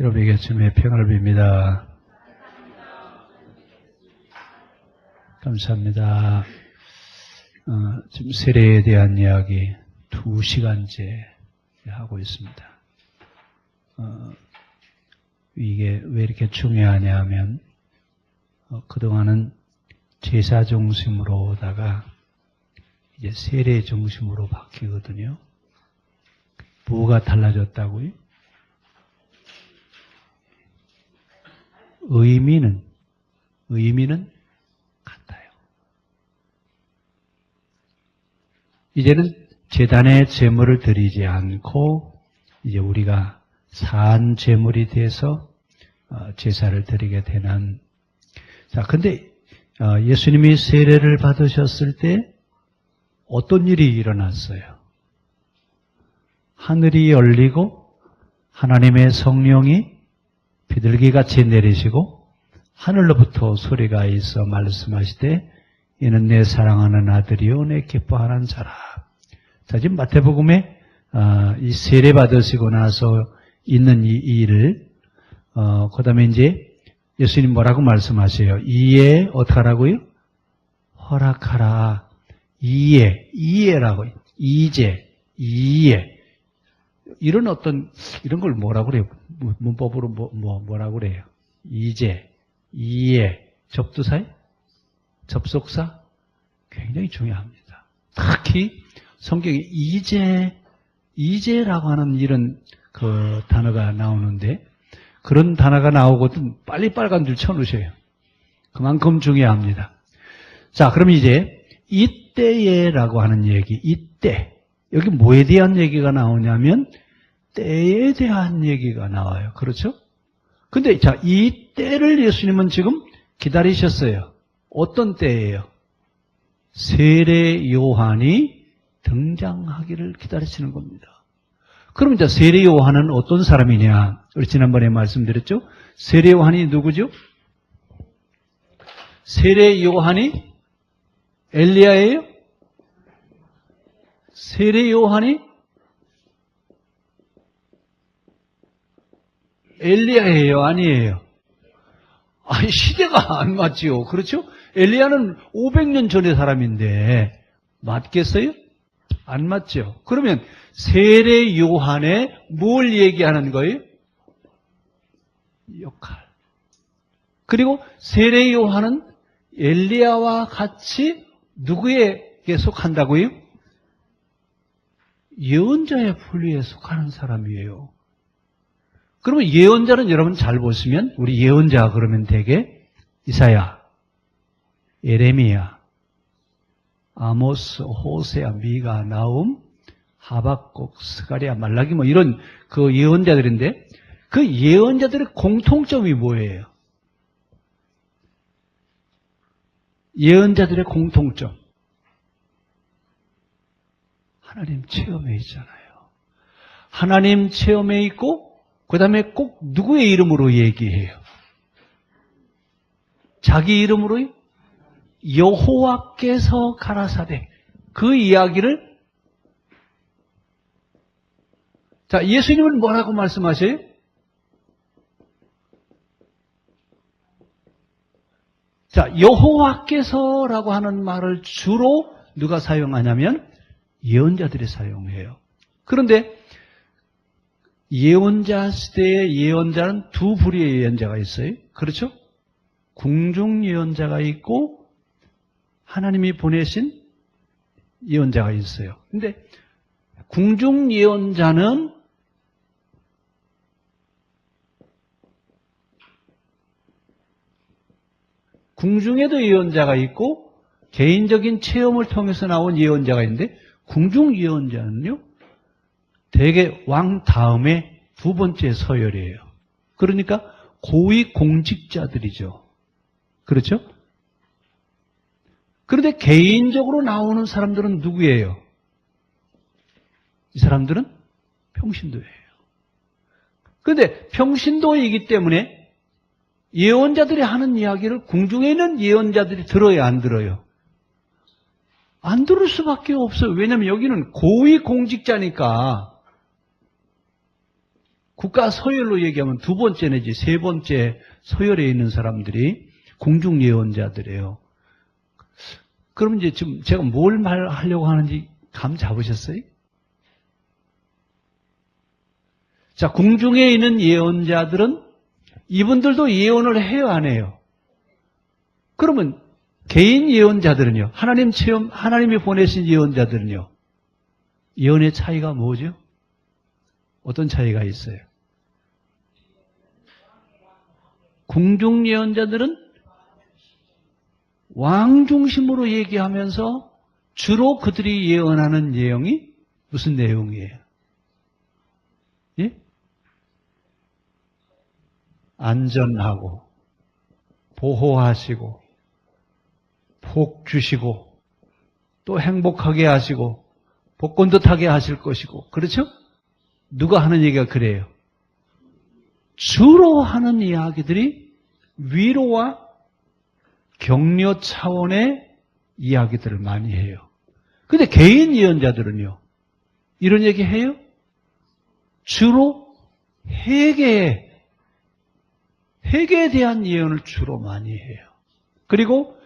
여러분에게 주님의 평안을 빕니다. 감사합니다. 지금 세례에 대한 이야기 2시간째 하고 있습니다. 이게 왜 이렇게 중요하냐 하면 그동안은 제사 중심으로다가 이제 세례 중심으로 바뀌거든요. 뭐가 달라졌다고요? 의미는 같아요. 이제는 제단에 제물을 드리지 않고 이제 우리가 산 제물이 돼서 제사를 드리게 되는. 자, 근데 예수님이 세례를 받으셨을 때 어떤 일이 일어났어요? 하늘이 열리고 하나님의 성령이 비둘기같이 내리시고 하늘로부터 소리가 있어 말씀하시되 이는 내 사랑하는 아들이요 내 기뻐하는 자라. 자, 지금 마태복음에 이 세례 받으시고 나서 있는 이 일을 그 다음에 이제 예수님 뭐라고 말씀하세요? 이에 어떡하라고요? 허락하라. 이에라고 이제 이런 걸 뭐라고 그래요? 문법으로 뭐라고 그래요? 이제, 이에, 접두사에? 접속사? 굉장히 중요합니다. 특히 성경에 이제라고 하는 이런 그 단어가 나오는데 그런 단어가 나오거든 빨리 빨간 줄 쳐놓으셔요. 그만큼 중요합니다. 자, 그럼 이제 이때에라고 하는 얘기, 이때. 여기 뭐에 대한 얘기가 나오냐면 때에 대한 얘기가 나와요. 그렇죠? 근데 자, 이 때를 예수님은 지금 기다리셨어요. 어떤 때예요? 세례 요한이 등장하기를 기다리시는 겁니다. 그럼 이제 세례 요한은 어떤 사람이냐? 우리 지난번에 말씀드렸죠? 세례 요한이 누구죠? 세례 요한이 엘리야예요? 세례 요한이 엘리야예요? 아니에요? 아니, 시대가 안 맞지요. 그렇죠? 엘리야는 500년 전의 사람인데 맞겠어요? 안 맞죠. 그러면 세례 요한의 뭘 얘기하는 거예요? 역할. 그리고 세례 요한은 엘리야와 같이 누구에게 속한다고요? 예언자의 분류에 속하는 사람이에요. 그러면 예언자는 여러분 잘 보시면 우리 예언자 그러면 되게 이사야, 예레미야, 아모스, 호세아, 미가, 나움, 하박국, 스가랴, 말라기 뭐 이런 그 예언자들인데 그 예언자들의 공통점이 뭐예요? 예언자들의 공통점. 하나님 체험에 있잖아요. 하나님 체험에 있고 그 다음에 꼭 누구의 이름으로 얘기해요? 자기 이름으로요? 여호와께서 가라사대. 그 이야기를 자, 예수님은 뭐라고 말씀하세요? 자, 여호와께서라고 하는 말을 주로 누가 사용하냐면 예언자들이 사용해요. 그런데 예언자 시대의 예언자는 두 부류의 예언자가 있어요. 그렇죠? 궁중 예언자가 있고 하나님이 보내신 예언자가 있어요. 근데 궁중 예언자는 궁중에도 예언자가 있고 개인적인 체험을 통해서 나온 예언자가 있는데 궁중 예언자는요. 대개 왕 다음에 두 번째 서열이에요. 그러니까 고위 공직자들이죠. 그렇죠? 그런데 개인적으로 나오는 사람들은 누구예요? 이 사람들은 평신도예요. 그런데 평신도이기 때문에 예언자들이 하는 이야기를 궁중에 있는 예언자들이 들어야 안 들어요? 안 들을 수밖에 없어요. 왜냐하면 여기는 고위 공직자니까 국가 서열로 얘기하면 두 번째 내지 세 번째 서열에 있는 사람들이 공중 예언자들이에요. 그럼 이제 지금 제가 뭘 말하려고 하는지 감 잡으셨어요? 자, 궁중에 있는 예언자들은 이분들도 예언을 해요, 안 해요? 그러면 개인 예언자들은요? 하나님이 보내신 예언자들은요? 예언의 차이가 뭐죠? 어떤 차이가 있어요? 궁중 예언자들은 왕 중심으로 얘기하면서 주로 그들이 예언하는 내용이 무슨 내용이에요? 예? 안전하고 보호하시고 복 주시고 또 행복하게 하시고 복권도 타게 하실 것이고, 그렇죠? 누가 하는 얘기가 그래요? 주로 하는 이야기들이 위로와 격려 차원의 이야기들을 많이 해요. 근데 개인 예언자들은요, 이런 얘기 해요? 주로 회개에 대한 예언을 주로 많이 해요. 그리고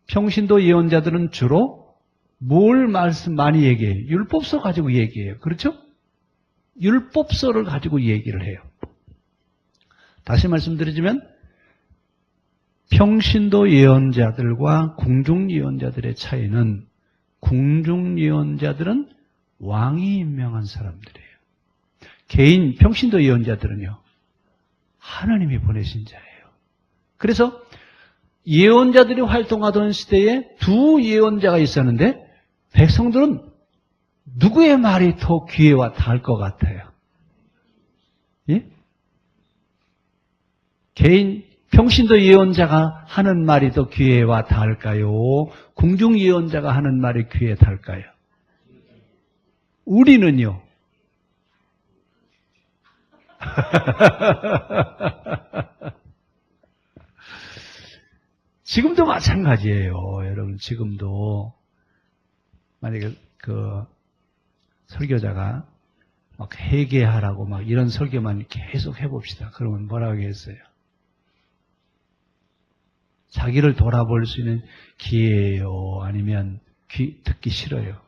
평신도 예언자들은 주로 뭘 많이 얘기해요? 율법서 가지고 얘기해요. 그렇죠? 율법서를 가지고 얘기를 해요. 다시 말씀드리자면 평신도 예언자들과 궁중 예언자들의 차이는, 궁중 예언자들은 왕이 임명한 사람들이에요. 개인 평신도 예언자들은요, 하나님이 보내신 자예요. 그래서 예언자들이 활동하던 시대에 두 예언자가 있었는데 백성들은 누구의 말이 더 귀에 와 닿을 것 같아요? 예? 개인 평신도 예언자가 하는 말이 더 귀에 와 닿을까요? 궁중 예언자가 하는 말이 귀에 닿을까요? 우리는요. 지금도 마찬가지예요. 여러분, 지금도 만약에 그 설교자가 막 회개하라고 막 이런 설교만 계속 해봅시다. 그러면 뭐라고 하겠어요? 자기를 돌아볼 수 있는 기회예요? 아니면 듣기 싫어요?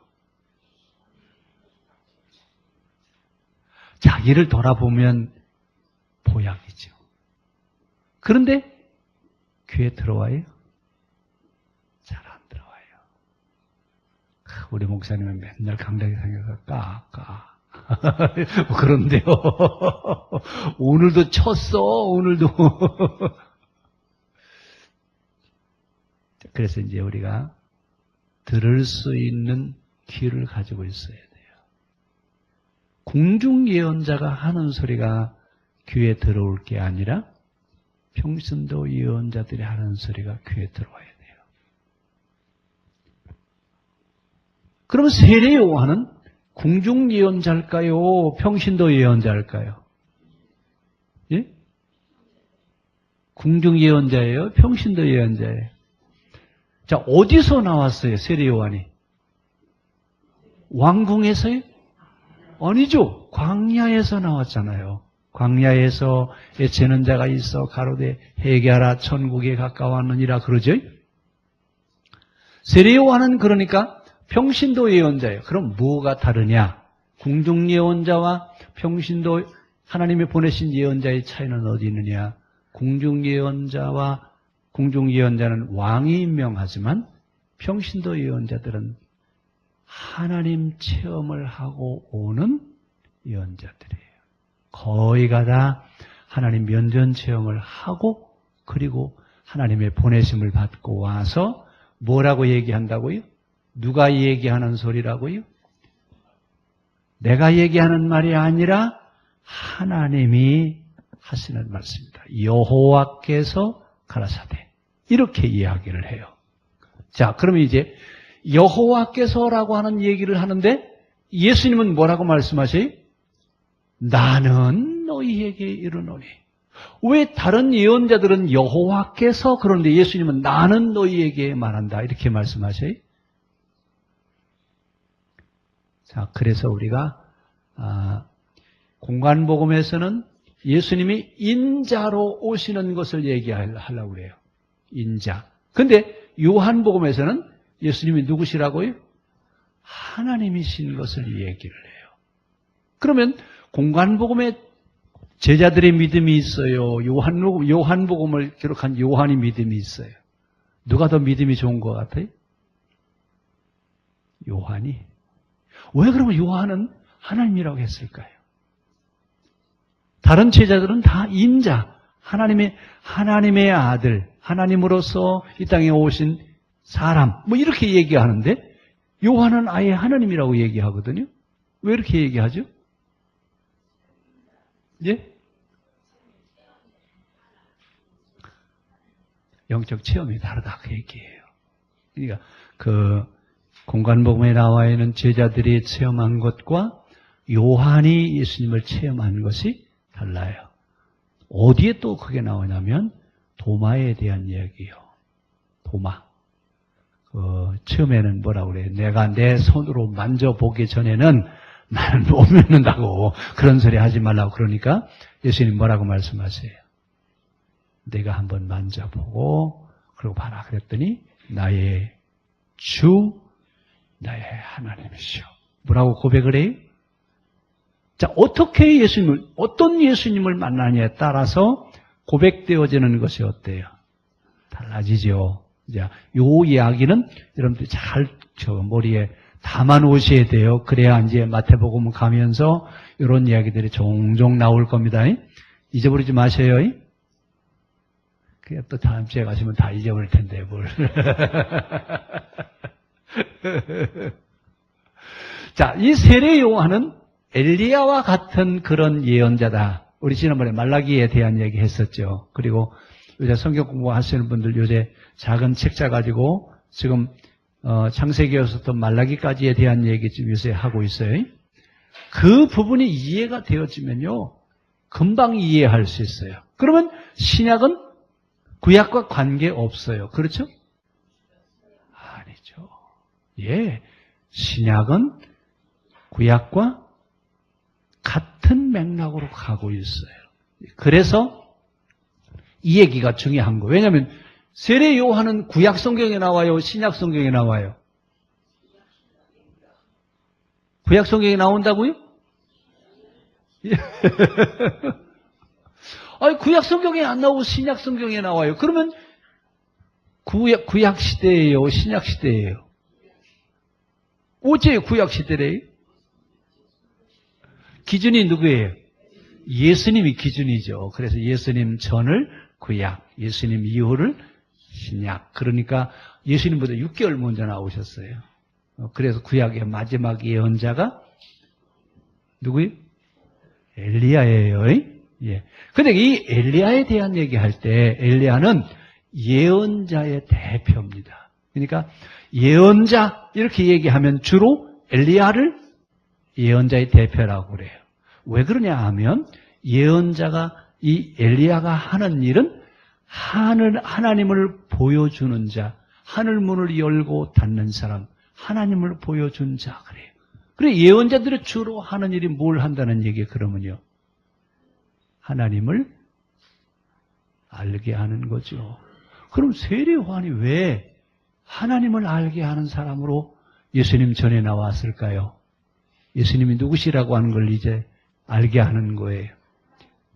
자기를 돌아보면 보약이죠. 그런데 귀에 들어와요? 잘 안 들어와요. 우리 목사님은 맨날 강당에 생겨서 까. 그런데요. 오늘도 쳤어. 오늘도. 그래서 이제 우리가 들을 수 있는 귀를 가지고 있어야 돼요. 궁중 예언자가 하는 소리가 귀에 들어올 게 아니라 평신도 예언자들이 하는 소리가 귀에 들어와야 돼요. 그러면 세례 요한은 궁중 예언자일까요? 평신도 예언자일까요? 예? 궁중 예언자예요? 평신도 예언자예요? 자, 어디서 나왔어요? 세례 요한이? 왕궁에서요? 아니죠. 광야에서 나왔잖아요. 광야에서 애치는 자가 있어 가로되 회개하라 천국에 가까웠느니라 그러죠. 세례 요한은 그러니까 평신도 예언자예요. 그럼 뭐가 다르냐? 궁중 예언자와 평신도 하나님이 보내신 예언자의 차이는 어디 있느냐? 궁중 예언자는 왕이 임명하지만 평신도 예언자들은 하나님 체험을 하고 오는 예언자들이에요. 거의가 다 하나님 면전 체험을 하고 그리고 하나님의 보내심을 받고 와서 뭐라고 얘기한다고요? 누가 얘기하는 소리라고요? 내가 얘기하는 말이 아니라 하나님이 하시는 말씀입니다. 여호와께서 가라사대 이렇게 이야기를 해요. 자, 그러면 이제 여호와께서라고 하는 얘기를 하는데 예수님은 뭐라고 말씀하세요? 나는 너희에게 이르노니. 왜 다른 예언자들은 여호와께서 그러는데 예수님은 나는 너희에게 말한다 이렇게 말씀하세요? 자, 그래서 우리가 공관복음에서는 예수님이 인자로 오시는 것을 얘기하려고 그래요. 인자. 근데 요한복음에서는 예수님이 누구시라고요? 하나님이신 것을 얘기를 해요. 그러면 공관복음에 제자들의 믿음이 있어요. 요한복음을 기록한 요한이 믿음이 있어요. 누가 더 믿음이 좋은 것 같아요? 요한이. 왜 그러면 요한은 하나님이라고 했을까요? 다른 제자들은 다 인자, 하나님의 아들, 하나님으로서 이 땅에 오신 사람, 뭐 이렇게 얘기하는데 요한은 아예 하나님이라고 얘기하거든요. 왜 이렇게 얘기하죠? 예? 영적 체험이 다르다 그 얘기예요. 그러니까 그 공관복음에 나와 있는 제자들이 체험한 것과 요한이 예수님을 체험한 것이 달라요. 어디에 또 그게 나오냐면 도마에 대한 이야기예요. 도마. 처음에는 뭐라고 그래요? 내가 내 손으로 만져보기 전에는 나는 못 믿는다고 그런 소리 하지 말라고 그러니까 예수님 뭐라고 말씀하세요? 내가 한번 만져보고 그러고 봐라 그랬더니 나의 주 나의 하나님이시오. 뭐라고 고백을 해요? 자, 어떻게 어떤 예수님을 만나냐에 따라서 고백되어지는 것이 어때요? 달라지죠. 자, 요 이야기는 여러분들이 잘 머리에 담아 놓으셔야 돼요. 그래야 이제 마태복음 가면서 이런 이야기들이 종종 나올 겁니다. 잊어버리지 마세요. 그게 또 다음 주에 가시면 다 잊어버릴 텐데, 뭘. 자, 이 세례 요한은 엘리야와 같은 그런 예언자다. 우리 지난번에 말라기에 대한 얘기 했었죠. 그리고 요새 성경 공부하시는 분들 요새 작은 책자 가지고 지금 창세기에서부터 말라기까지에 대한 얘기 지금 요새 하고 있어요. 그 부분이 이해가 되어지면요. 금방 이해할 수 있어요. 그러면 신약은 구약과 관계없어요. 그렇죠? 아니죠. 예. 신약은 구약과 같은 맥락으로 가고 있어요. 그래서 이 얘기가 중요한 거예요. 왜냐하면 세례 요한은 구약 성경에 나와요? 신약 성경에 나와요? 구약 성경에 나온다고요? 아니, 구약 성경에 안 나오고 신약 성경에 나와요. 그러면 구약 시대예요? 신약 시대예요? 어째 구약 시대래요? 기준이 누구예요? 예수님이 기준이죠. 그래서 예수님 전을 구약, 예수님 이후를 신약. 그러니까 예수님보다 6개월 먼저 나오셨어요. 그래서 구약의 마지막 예언자가 누구예요? 엘리야예요. 예. 근데 이 엘리야에 대한 얘기할 때 엘리야는 예언자의 대표입니다. 그러니까 예언자 이렇게 얘기하면 주로 엘리야를 예언자의 대표라고 그래요. 왜 그러냐 하면 예언자가 이 엘리야가 하는 일은 하나님을 보여주는 자, 하늘 문을 열고 닫는 사람, 하나님을 보여준 자 그래요. 그래 예언자들이 주로 하는 일이 뭘 한다는 얘기예요. 그러면요. 하나님을 알게 하는 거죠. 그럼 세례 요한이 왜 하나님을 알게 하는 사람으로 예수님 전에 나왔을까요? 예수님이 누구시라고 하는 걸 이제 알게 하는 거예요.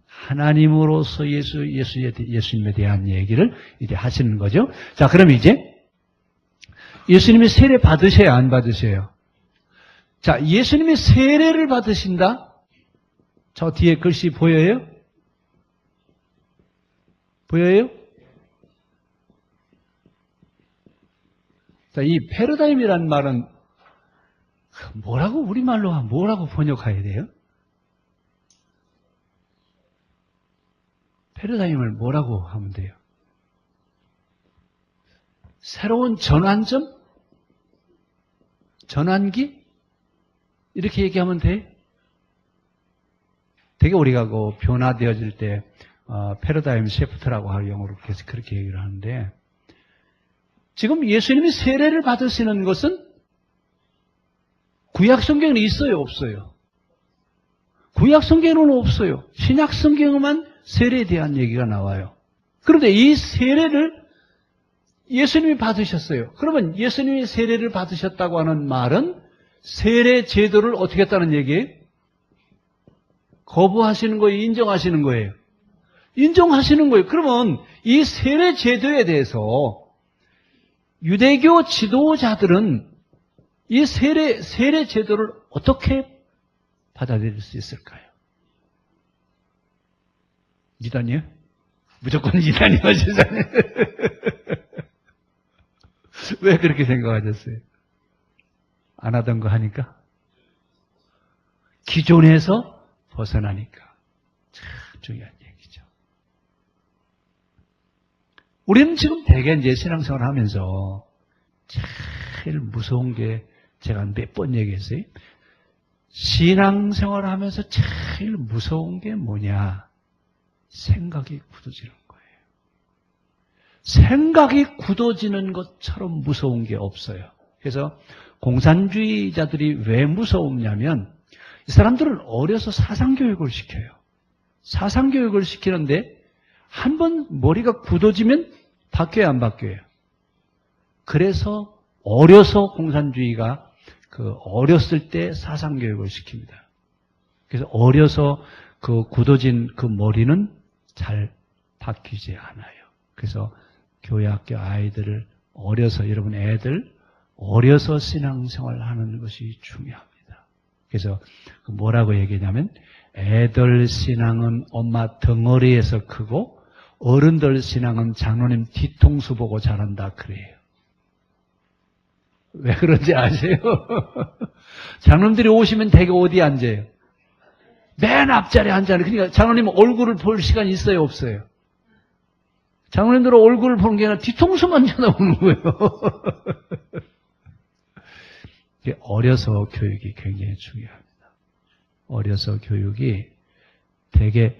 하나님으로서 예수님에 대한 얘기를 이제 하시는 거죠. 자, 그럼 이제 예수님이 세례 받으셔야 안 받으셔요? 자, 예수님이 세례를 받으신다? 저 뒤에 글씨 보여요? 보여요? 자, 이 패러다임이란 말은 우리말로 뭐라고 번역해야 돼요? 패러다임을 뭐라고 하면 돼요? 새로운 전환점? 전환기? 이렇게 얘기하면 돼? 되게 우리가 그 변화되어질 때 패러다임 시프트라고 하고 영어로 그렇게 얘기를 하는데 지금 예수님이 세례를 받으시는 것은 구약 성경에 있어요? 없어요? 구약 성경에는 없어요. 신약 성경에만 세례에 대한 얘기가 나와요. 그런데 이 세례를 예수님이 받으셨어요. 그러면 예수님이 세례를 받으셨다고 하는 말은 세례 제도를 어떻게 했다는 얘기예요? 거부하시는 거예요? 인정하시는 거예요? 인정하시는 거예요. 그러면 이 세례 제도에 대해서 유대교 지도자들은 이 세례 제도를 어떻게 받아들일 수 있을까요? 이단이요? 무조건 이단이요, 세상에. 왜 그렇게 생각하셨어요? 안 하던 거 하니까? 기존에서 벗어나니까. 참 중요한 얘기죠. 우리는 지금 대개 이제 신앙생활 하면서 제일 무서운 게 제가 몇 번 얘기했어요. 신앙생활 하면서 제일 무서운 게 뭐냐? 생각이 굳어지는 거예요. 생각이 굳어지는 것처럼 무서운 게 없어요. 그래서 공산주의자들이 왜 무서웠냐면 이 사람들은 어려서 사상교육을 시켜요. 사상교육을 시키는데 한번 머리가 굳어지면 바뀌어야 안 바뀌어요. 그래서 어려서 공산주의가 어렸을 때 사상교육을 시킵니다. 그래서 어려서 굳어진 머리는 잘 바뀌지 않아요. 그래서 교회학교 아이들을 어려서, 여러분 애들 어려서 신앙생활을 하는 것이 중요합니다. 그래서 뭐라고 얘기하냐면 애들 신앙은 엄마 덩어리에서 크고 어른들 신앙은 장로님 뒤통수 보고 자란다 그래요. 왜 그런지 아세요? 장로님들이 오시면 대개 어디 앉아요? 맨 앞자리에 앉아요. 그러니까 장로님 얼굴을 볼 시간이 있어요, 없어요? 장로님들 얼굴을 보는 게 아니라 뒤통수만 쳐다보는 거예요. 어려서 교육이 굉장히 중요합니다. 어려서 교육이 되게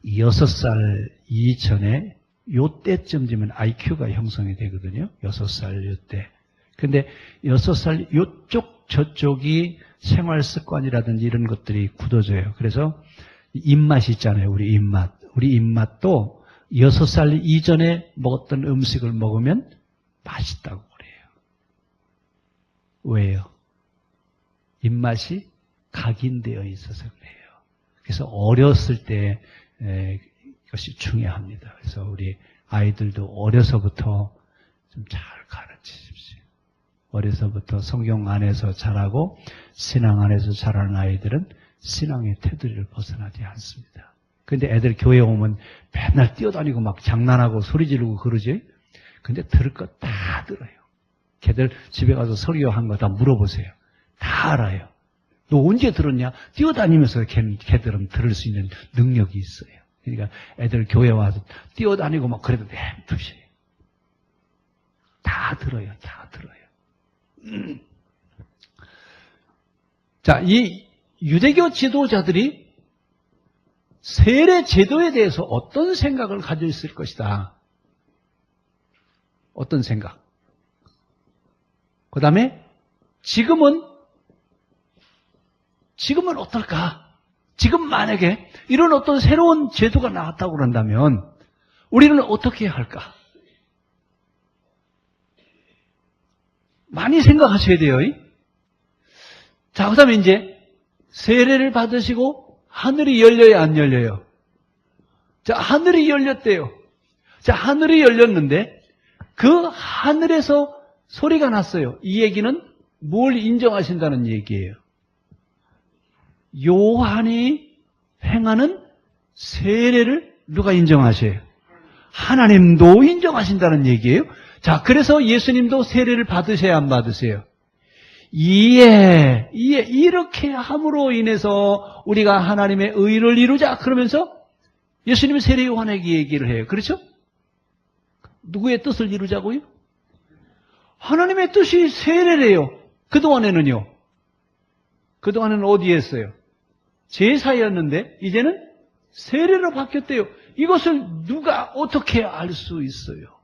6살 이전에 요때쯤 되면 IQ가 형성이 되거든요. 6살 요때. 근데 6살 요쪽 저쪽이 생활 습관이라든지 이런 것들이 굳어져요. 그래서 입맛이 있잖아요. 우리 입맛. 우리 입맛도 6살 이전에 먹었던 음식을 먹으면 맛있다고 그래요. 왜요? 입맛이 각인되어 있어서 그래요. 그래서 어렸을 때 이것이 중요합니다. 그래서 우리 아이들도 어려서부터 좀 잘 가르치십시오. 어려서부터 성경 안에서 자라고 신앙 안에서 자라는 아이들은 신앙의 테두리를 벗어나지 않습니다. 근데 애들 교회 오면 맨날 뛰어다니고 막 장난하고 소리 지르고 그러지? 근데 들을 거 다 들어요. 걔들 집에 가서 설교한 거 다 물어보세요. 다 알아요. 너 언제 들었냐? 뛰어다니면서 걔들은 들을 수 있는 능력이 있어요. 그러니까 애들 교회 와서 뛰어다니고 막 그래도 냅두세요. 다 들어요. 다 들어요. 자, 이 유대교 지도자들이 세례 제도에 대해서 어떤 생각을 가지고 있을 것이다. 어떤 생각? 그 다음에 지금은 어떨까? 지금 만약에 이런 어떤 새로운 제도가 나왔다고 그런다면 우리는 어떻게 해야 할까? 많이 생각하셔야 돼요. 자, 그 다음에 이제 세례를 받으시고 하늘이 열려요, 안 열려요? 자, 하늘이 열렸대요. 자, 하늘이 열렸는데 그 하늘에서 소리가 났어요. 이 얘기는 뭘 인정하신다는 얘기예요? 요한이 행하는 세례를 누가 인정하셔요? 하나님도 인정하신다는 얘기예요. 자, 그래서 예수님도 세례를 받으셔야 안 받으세요? 이렇게 함으로 인해서 우리가 하나님의 의를 이루자 그러면서 예수님은 세례 요한에게 얘기를 해요. 그렇죠? 누구의 뜻을 이루자고요? 하나님의 뜻이 세례래요. 그동안에는요? 그동안에는 어디에 했어요? 제사였는데 이제는 세례로 바뀌었대요. 이것을 누가 어떻게 알 수 있어요?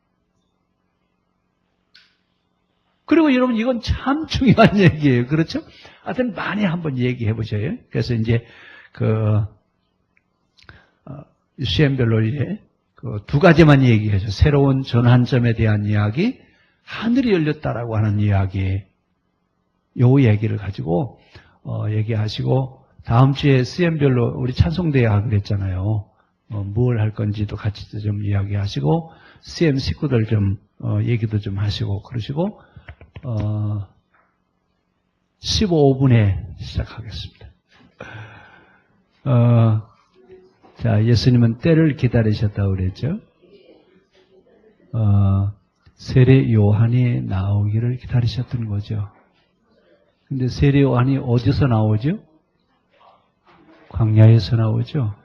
그리고 여러분 이건 참 중요한 얘기예요. 그렇죠? 하여튼 많이 한번 얘기해 보셔요. 그래서 이제 시험별로 이제 두 가지만 얘기해줘. 새로운 전환점에 대한 이야기, 하늘이 열렸다라고 하는 이야기, 요 얘기를 가지고 얘기하시고 다음 주에 시험별로 우리 찬송대회 하기로 했잖아요. 뭘 할 건지도 같이 좀 이야기하시고 CM 식구들 좀 얘기도 좀 하시고 그러시고 15분에 시작하겠습니다. 자, 예수님은 때를 기다리셨다고 그랬죠. 세례 요한이 나오기를 기다리셨던 거죠. 근데 세례 요한이 어디서 나오죠? 광야에서 나오죠.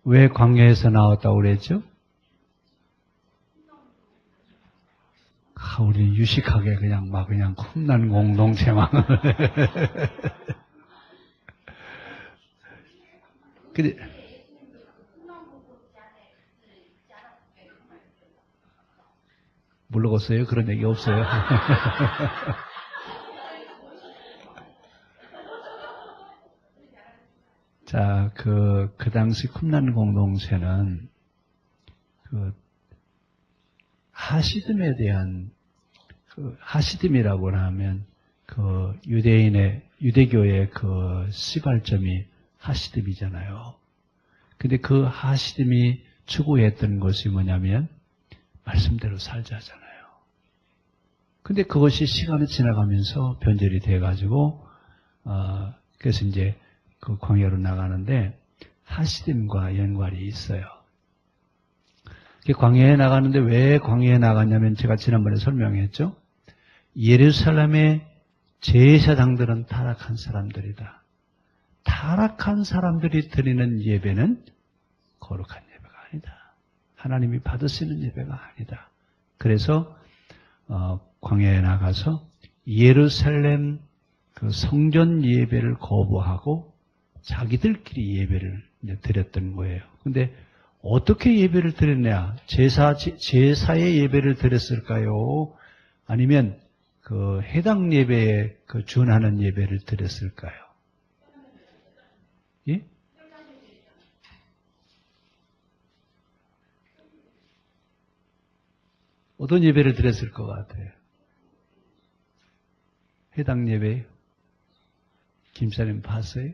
왜 광야에서 나왔다고 그랬죠? 우리 유식하게 그냥 쿰난 공동체만. 근데 물러갔어요? 그런 얘기 없어요. 자, 그 당시 쿰난 공동체는 하시즘에 대한 하시즘이라고 하면 유대교의 시발점이 하시즘이잖아요. 근데 그 하시즘이 추구했던 것이 뭐냐면 말씀대로 살자잖아요. 근데 그것이 시간이 지나가면서 변절이 돼가지고 그래서 이제 그 광야로 나가는데 하시즘과 연관이 있어요. 광야에 나가는데 왜 광야에 나갔냐면 제가 지난번에 설명했죠. 예루살렘의 제사장들은 타락한 사람들이다. 타락한 사람들이 드리는 예배는 거룩한 예배가 아니다. 하나님이 받으시는 예배가 아니다. 그래서 광야에 나가서 예루살렘 그 성전 예배를 거부하고 자기들끼리 예배를 이제 드렸던 거예요. 근데 어떻게 예배를 드렸냐? 제사의 예배를 드렸을까요? 아니면 해당 예배에 준하는 예배를 드렸을까요? 예? 어떤 예배를 드렸을 것 같아요? 해당 예배? 김사님 봤어요?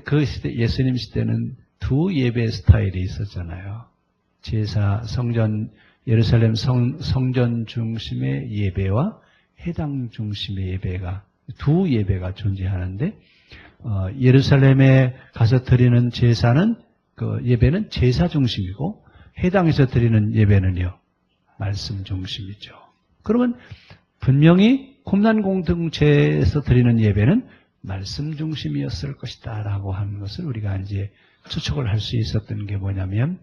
그 시대, 예수님 시대는 두 예배 스타일이 있었잖아요. 예루살렘 성전 중심의 예배와 해당 중심의 예배가, 두 예배가 존재하는데, 예루살렘에 가서 드리는 제사는, 예배는 제사 중심이고, 해당에서 드리는 예배는요, 말씀 중심이죠. 그러면 분명히 쿰난 공동체에서 드리는 예배는 말씀 중심이었을 것이다 라고 하는 것을 우리가 이제 추측을 할 수 있었던 게 뭐냐면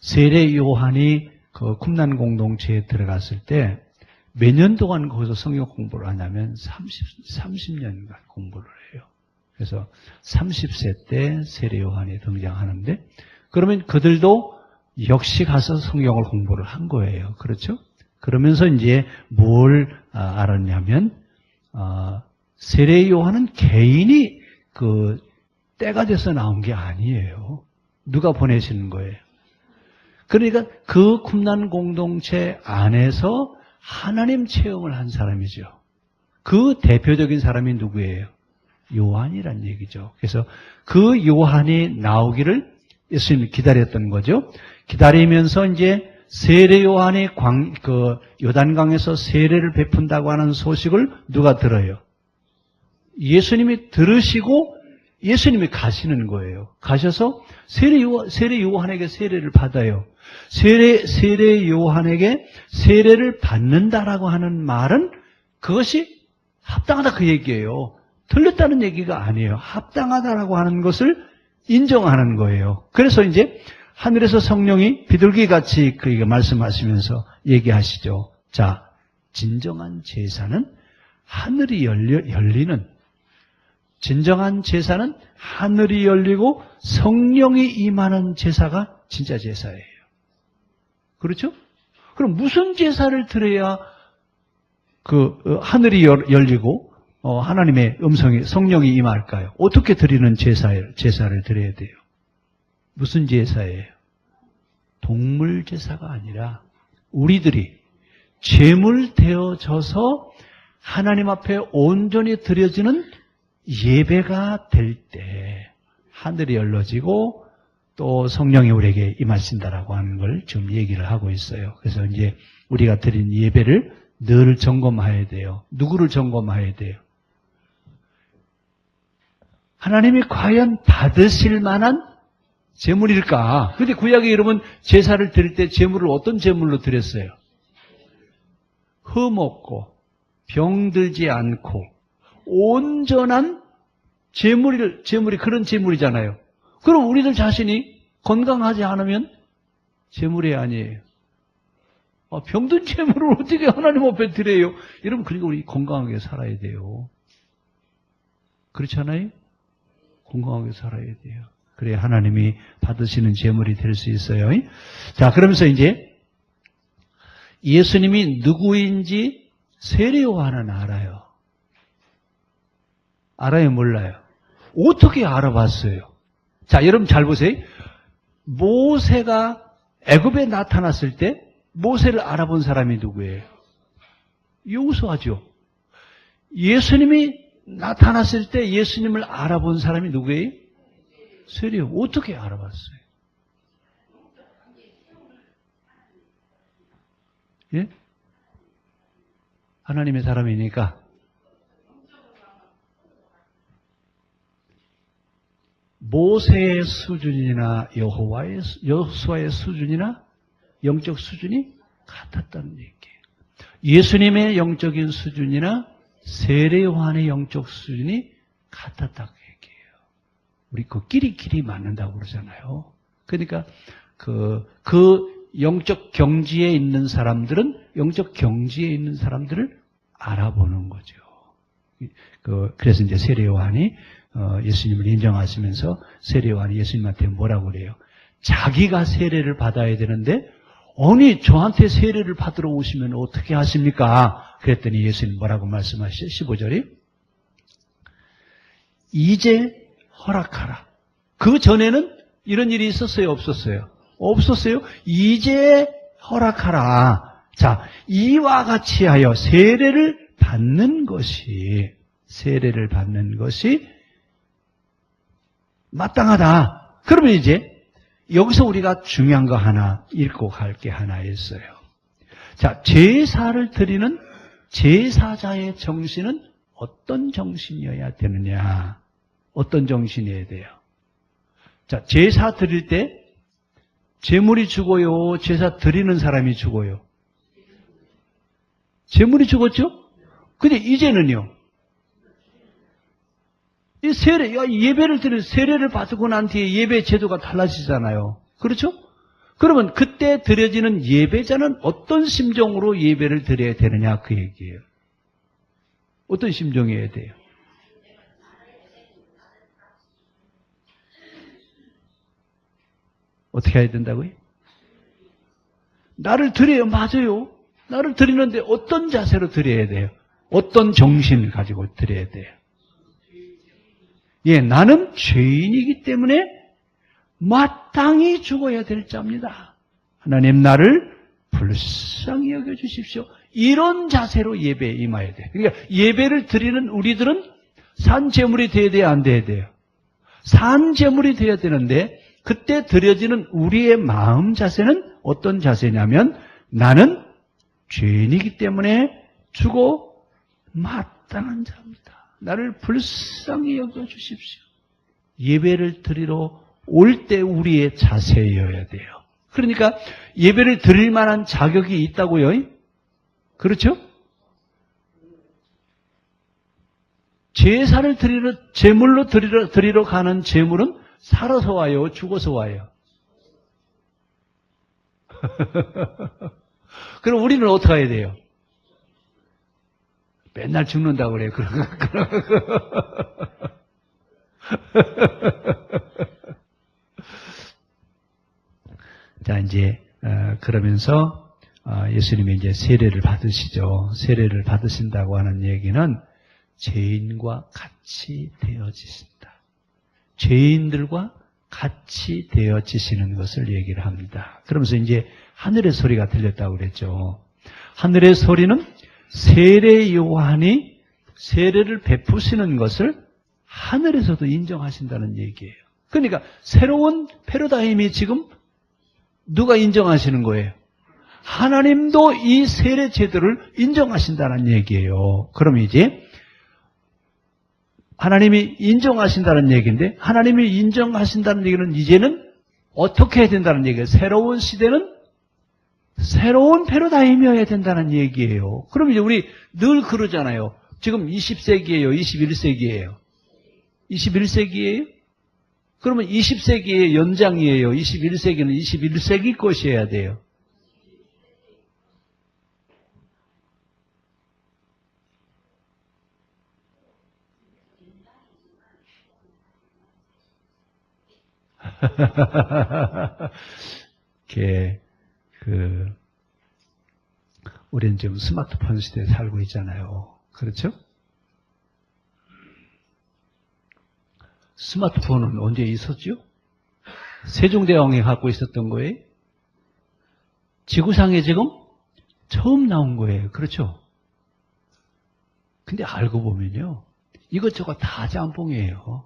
세례 요한이 쿰난 공동체에 들어갔을 때 몇 년 동안 거기서 성경 공부를 하냐면 30년간 공부를 해요. 그래서 30세 때 세례 요한이 등장하는데 그러면 그들도 역시 가서 성경을 공부를 한 거예요. 그렇죠? 그러면서 이제 뭘 알았냐면 세례 요한은 개인이 때가 돼서 나온 게 아니에요. 누가 보내시는 거예요. 그러니까 그 쿰난 공동체 안에서 하나님 체험을 한 사람이죠. 그 대표적인 사람이 누구예요? 요한이란 얘기죠. 그래서 그 요한이 나오기를 예수님이 기다렸던 거죠. 기다리면서 이제 세례 요한이 요단강에서 세례를 베푼다고 하는 소식을 누가 들어요? 예수님이 들으시고 예수님이 가시는 거예요. 가셔서 세례 요한에게 세례를 받아요. 세례 요한에게 세례를 받는다라고 하는 말은 그것이 합당하다 그 얘기예요. 틀렸다는 얘기가 아니에요. 합당하다라고 하는 것을 인정하는 거예요. 그래서 이제 하늘에서 성령이 비둘기같이 그에게 말씀하시면서 얘기하시죠. 자, 진정한 제사는 하늘이 열리는 진정한 제사는 하늘이 열리고 성령이 임하는 제사가 진짜 제사예요. 그렇죠? 그럼 무슨 제사를 드려야 하늘이 열리고 하나님의 음성이 성령이 임할까요? 어떻게 드리는 제사를 드려야 돼요? 무슨 제사예요? 동물 제사가 아니라 우리들이 제물 되어져서 하나님 앞에 온전히 드려지는 예배가 될 때 하늘이 열려지고 또 성령이 우리에게 임하신다라고 하는 걸 지금 얘기를 하고 있어요. 그래서 이제 우리가 드린 예배를 늘 점검해야 돼요. 누구를 점검해야 돼요? 하나님이 과연 받으실 만한 제물일까? 근데 구약에 여러분 제사를 드릴 때 제물을 어떤 제물로 드렸어요? 흠없고 병들지 않고 온전한 제물이 그런 제물이잖아요. 그럼 우리들 자신이 건강하지 않으면 제물이 아니에요. 병든 제물을 어떻게 하나님 앞에 드려요? 여러분, 그러니까 우리 건강하게 살아야 돼요. 그렇잖아요? 건강하게 살아야 돼요. 그래야 하나님이 받으시는 제물이 될 수 있어요. 자, 그러면서 이제 예수님이 누구인지 세례 요한은 알아요. 알아요? 몰라요? 어떻게 알아봤어요? 자, 여러분 잘 보세요. 모세가 애굽에 나타났을 때 모세를 알아본 사람이 누구예요? 여호수아죠. 예수님이 나타났을 때 예수님을 알아본 사람이 누구예요? 세례요. 어떻게 알아봤어요? 예? 하나님의 사람이니까. 모세의 수준이나 여호수아의 수준이나 영적 수준이 같았다는 얘기예요. 예수님의 영적인 수준이나 세례 요한의 영적 수준이 같았다고 얘기해요. 우리 길이 맞는다고 그러잖아요. 그러니까 그 영적 경지에 있는 사람들은 영적 경지에 있는 사람들을 알아보는 거죠. 그래서 이제 세례 요한이 예수님을 인정하시면서 세례 요한이 예수님한테 뭐라고 그래요? 자기가 세례를 받아야 되는데 아니 저한테 세례를 받으러 오시면 어떻게 하십니까? 그랬더니 예수님 뭐라고 말씀하시죠? 15절이 이제 허락하라. 그 전에는 이런 일이 있었어요? 없었어요? 없었어요. 이제 허락하라. 자, 이와 같이 하여 세례를 받는 것이 마땅하다. 그러면 이제 여기서 우리가 중요한 거 하나 읽고 갈 게 하나 있어요. 자, 제사를 드리는 제사자의 정신은 어떤 정신이어야 되느냐? 어떤 정신이어야 돼요? 자, 제사 드릴 때 제물이 죽어요? 제사 드리는 사람이 죽어요? 제물이 죽었죠? 근데 이제는요? 이 예배를 드릴 세례를 받고 난 뒤에 예배 제도가 달라지잖아요. 그렇죠? 그러면 그때 드려지는 예배자는 어떤 심정으로 예배를 드려야 되느냐 그 얘기예요. 어떤 심정이어야 돼요? 어떻게 해야 된다고요? 나를 드려요. 맞아요. 나를 드리는데 어떤 자세로 드려야 돼요? 어떤 정신을 가지고 드려야 돼요? 예, 나는 죄인이기 때문에 마땅히 죽어야 될 자입니다. 하나님 나를 불쌍히 여겨주십시오. 이런 자세로 예배에 임해야 돼요. 그러니까 예배를 드리는 우리들은 산 제물이 되어야 돼요? 안 돼야 돼요? 산 제물이 되어야 되는데 그때 드려지는 우리의 마음 자세는 어떤 자세냐면 나는 죄인이기 때문에 죽어 마땅한 자입니다. 나를 불쌍히 여겨주십시오. 예배를 드리러 올 때 우리의 자세여야 돼요. 그러니까 예배를 드릴 만한 자격이 있다고요. 그렇죠? 제사를 제물로 드리러 가는 제물은 살아서 와요? 죽어서 와요? 그럼 우리는 어떻게 해야 돼요? 맨날 죽는다고 그래요. 자, 이제, 그러면서, 예수님이 이제 세례를 받으시죠. 세례를 받으신다고 하는 얘기는 죄인과 같이 되어지신다. 죄인들과 같이 되어지시는 것을 얘기를 합니다. 그러면서 이제 하늘의 소리가 들렸다고 그랬죠. 하늘의 소리는 세례 요한이 세례를 베푸시는 것을 하늘에서도 인정하신다는 얘기예요. 그러니까 새로운 패러다임이 지금 누가 인정하시는 거예요? 하나님도 이 세례 제도를 인정하신다는 얘기예요. 그럼 이제 하나님이 인정하신다는 얘기인데, 하나님이 인정하신다는 얘기는 이제는 어떻게 해야 된다는 얘기예요? 새로운 시대는 새로운 패러다임이어야 된다는 얘기예요. 그럼 이제 우리 늘 그러잖아요. 지금 20세기예요? 21세기예요? 21세기예요? 그러면 20세기의 연장이에요? 21세기는 21세기 것이어야 돼요? 우리는 지금 스마트폰 시대에 살고 있잖아요. 그렇죠? 스마트폰은 언제 있었죠? 세종대왕이 갖고 있었던 거예요? 지구상에 지금 처음 나온 거예요. 그렇죠? 근데 알고 보면요, 이것저것 다 짬뽕이에요.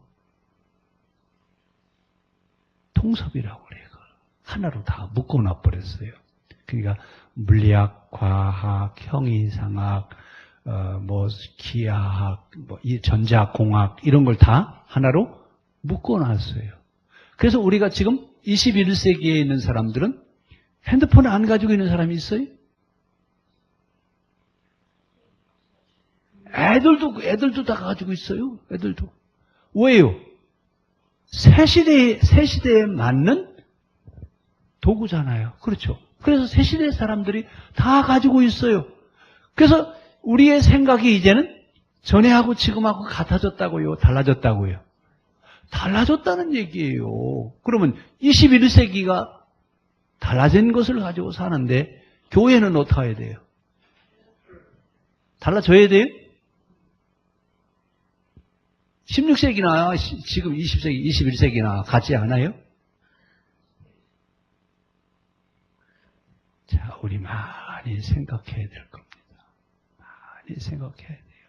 통섭이라고 그래요. 하나로 다 묶어놔 버렸어요. 그러니까 물리학, 과학, 형이상학, 기하학, 이 전자공학 이런 걸 다 하나로 묶어놨어요. 그래서 우리가 지금 21세기에 있는 사람들은 핸드폰을 안 가지고 있는 사람이 있어요? 애들도 다 가지고 있어요. 애들도. 왜요? 새 시대에 맞는 도구잖아요. 그렇죠? 그래서 새 시대 사람들이 다 가지고 있어요. 그래서 우리의 생각이 이제는 전에하고 지금하고 같아졌다고요? 달라졌다고요? 달라졌다는 얘기예요. 그러면 21세기가 달라진 것을 가지고 사는데 교회는 어떻게 해야 돼요? 달라져야 돼요? 16세기나 지금 20세기, 21세기나 같지 않아요? 자, 우리 많이 생각해야 될 겁니다. 많이 생각해야 돼요.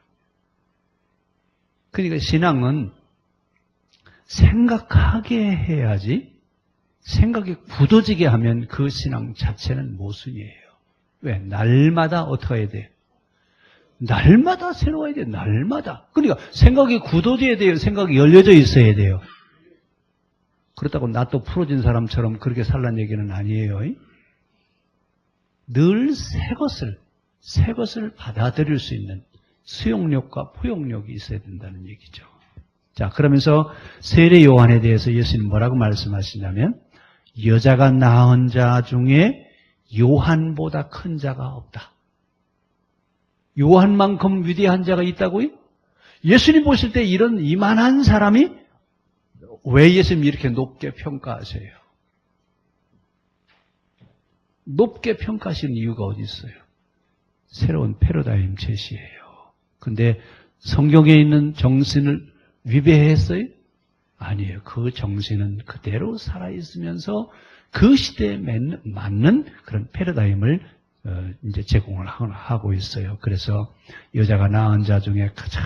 그러니까 신앙은 생각하게 해야지, 생각이 굳어지게 하면 그 신앙 자체는 모순이에요. 왜? 날마다 어떻게 해야 돼요? 날마다 새로워야 돼요. 날마다. 그러니까 생각이 굳어져야 돼요. 생각이 열려져 있어야 돼요. 그렇다고 나 또 풀어진 사람처럼 그렇게 살란 얘기는 아니에요. 늘 새 것을 받아들일 수 있는 수용력과 포용력이 있어야 된다는 얘기죠. 자, 그러면서 세례 요한에 대해서 예수님 뭐라고 말씀하시냐면, 여자가 낳은 자 중에 요한보다 큰 자가 없다. 요한만큼 위대한 자가 있다고요? 예수님 보실 때 이런 이만한 사람이 왜 예수님 이렇게 높게 평가하세요? 높게 평가하시는 이유가 어디 있어요? 새로운 패러다임 제시예요. 근데 성경에 있는 정신을 위배했어요? 아니에요. 그 정신은 그대로 살아있으면서 그 시대에 맞는 그런 패러다임을 이제 제공을 하고 있어요. 그래서 여자가 낳은 자 중에 가장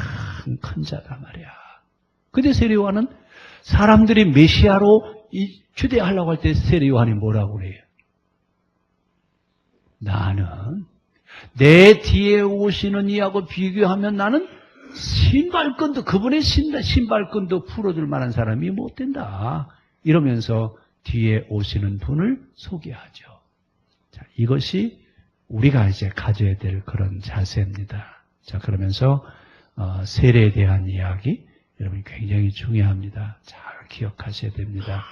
큰 자다 말이야. 근데 세례 요한은 사람들이 메시아로 추대하려고 할 때 세례 요한이 뭐라고 그래요? 나는 내 뒤에 오시는 이하고 비교하면 나는 그분의 신발끈도 풀어줄 만한 사람이 못 된다. 이러면서 뒤에 오시는 분을 소개하죠. 자, 이것이 우리가 이제 가져야 될 그런 자세입니다. 자, 그러면서 세례에 대한 이야기, 여러분 굉장히 중요합니다. 잘 기억하셔야 됩니다.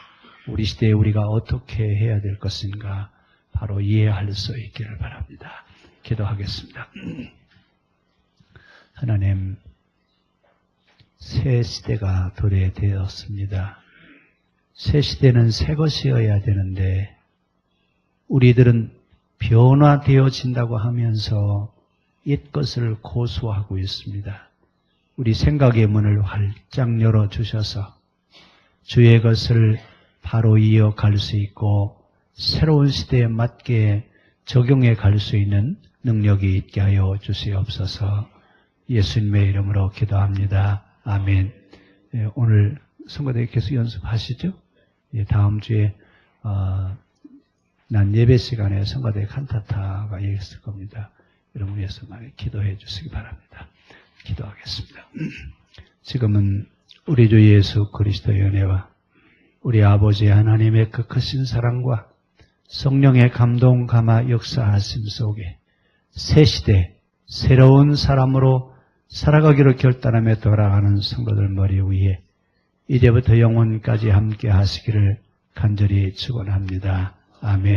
우리 시대에 우리가 어떻게 해야 될 것인가 바로 이해할 수 있기를 바랍니다. 기도하겠습니다. 하나님, 새 시대가 도래되었습니다. 새 시대는 새 것이어야 되는데 우리들은 변화되어진다고 하면서 옛 것을 고수하고 있습니다. 우리 생각의 문을 활짝 열어주셔서 주의 것을 바로 이어갈 수 있고 새로운 시대에 맞게 적용해 갈 수 있는 능력이 있게 하여 주시옵소서. 예수님의 이름으로 기도합니다. 아멘. 오늘 성가대 계속 연습하시죠? 다음 주에 난 예배 시간에 성가대 칸타타가 있을 겁니다. 여러분 위해서 많이 기도해 주시기 바랍니다. 기도하겠습니다. 지금은 우리 주 예수 그리스도의 은혜와 우리 아버지 하나님의 그 크신 사랑과 성령의 감동 감화 역사하심 속에 새 시대 새로운 사람으로 살아가기로 결단하며 돌아가는 성도들 머리 위에 이제부터 영원까지 함께 하시기를 간절히 축원합니다. 아멘.